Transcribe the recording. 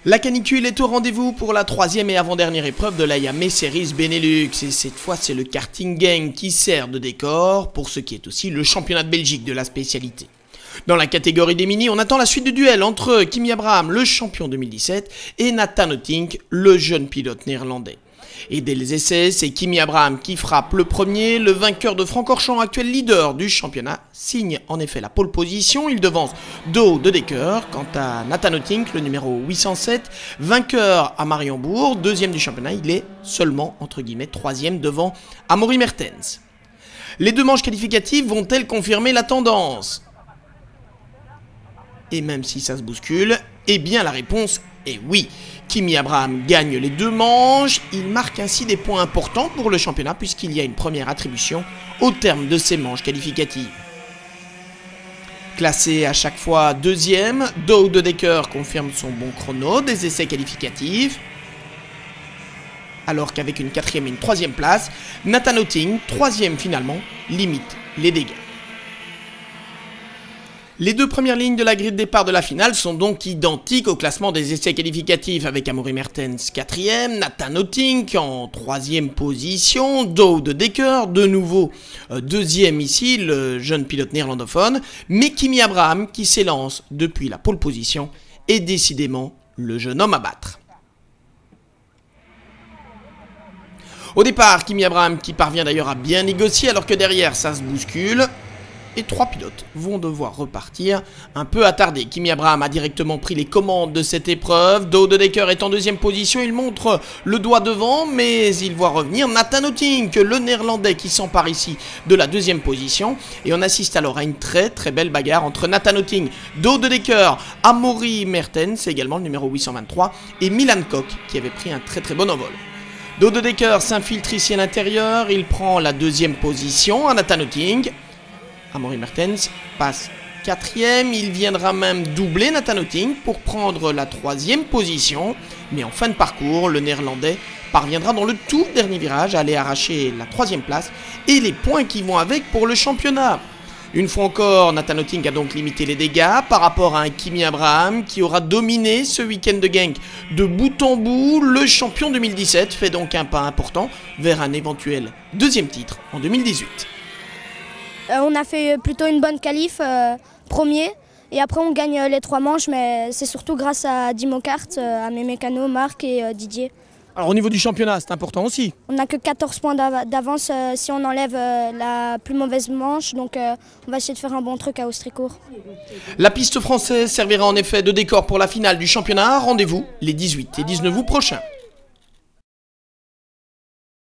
La canicule est au rendez-vous pour la troisième et avant-dernière épreuve de la Yamé Series Benelux. Et cette fois, c'est le karting gang qui sert de décor pour ce qui est aussi le championnat de Belgique de la spécialité. Dans la catégorie des mini, on attend la suite du duel entre Kimi Abraham, le champion 2017, et Nathan Otink, le jeune pilote néerlandais. Et dès les essais, c'est Kimi Abraham qui frappe le premier. Le vainqueur de Francorchamps, actuel leader du championnat, signe en effet la pole position. Il devance Do de Decker. Quant à Nathan Otink, le numéro 807, vainqueur à Mariembourg, deuxième du championnat, il est seulement, entre guillemets, troisième devant Amaury Mertens. Les deux manches qualificatives vont-elles confirmer la tendance? Et même si ça se bouscule, eh bien la réponse est oui. Kimi Abraham gagne les deux manches, il marque ainsi des points importants pour le championnat puisqu'il y a une première attribution au terme de ces manches qualificatives. Classé à chaque fois deuxième, Do de Decker confirme son bon chrono des essais qualificatifs. Alors qu'avec une quatrième et une troisième place, Nathan Otink, troisième finalement, limite les dégâts. Les deux premières lignes de la grille de départ de la finale sont donc identiques au classement des essais qualificatifs avec Amaury Mertens 4e, Nathan Otink en 3e position, Do de Decker, de nouveau deuxième ici, le jeune pilote néerlandophone, mais Kimi Abraham qui s'élance depuis la pole position est décidément le jeune homme à battre. Au départ, Kimi Abraham qui parvient d'ailleurs à bien négocier alors que derrière ça se bouscule. Et trois pilotes vont devoir repartir un peu attardés. Kimi Abraham a directement pris les commandes de cette épreuve. Do de Decker est en deuxième position, il montre le doigt devant, mais il voit revenir Nathan Otink, le néerlandais qui s'empare ici de la deuxième position. Et on assiste alors à une très belle bagarre entre Nathan Otink, Do de Decker, Amaury Mertens, également le numéro 823, et Milan Koch qui avait pris un très bon envol. Do de Decker s'infiltre ici à l'intérieur, il prend la deuxième position à Nathan Otink. Amaury Mertens passe 4e, il viendra même doubler Nathan Otink pour prendre la 3e position. Mais en fin de parcours, le néerlandais parviendra dans le tout dernier virage à aller arracher la 3e place et les points qui vont avec pour le championnat. Une fois encore, Nathan Otink a donc limité les dégâts par rapport à un Kimi Abraham qui aura dominé ce week-end de gang de bout en bout. Le champion 2017 fait donc un pas important vers un éventuel deuxième titre en 2018. On a fait plutôt une bonne qualif, premier, et après on gagne les 3 manches, mais c'est surtout grâce à Dimo Kart, à mes mécanos, Marc et Didier. Alors au niveau du championnat, c'est important aussi. On n'a que 14 points d'avance si on enlève la plus mauvaise manche, donc on va essayer de faire un bon truc à Austricourt. La piste française servira en effet de décor pour la finale du championnat. Rendez-vous les 18 et 19 août prochains.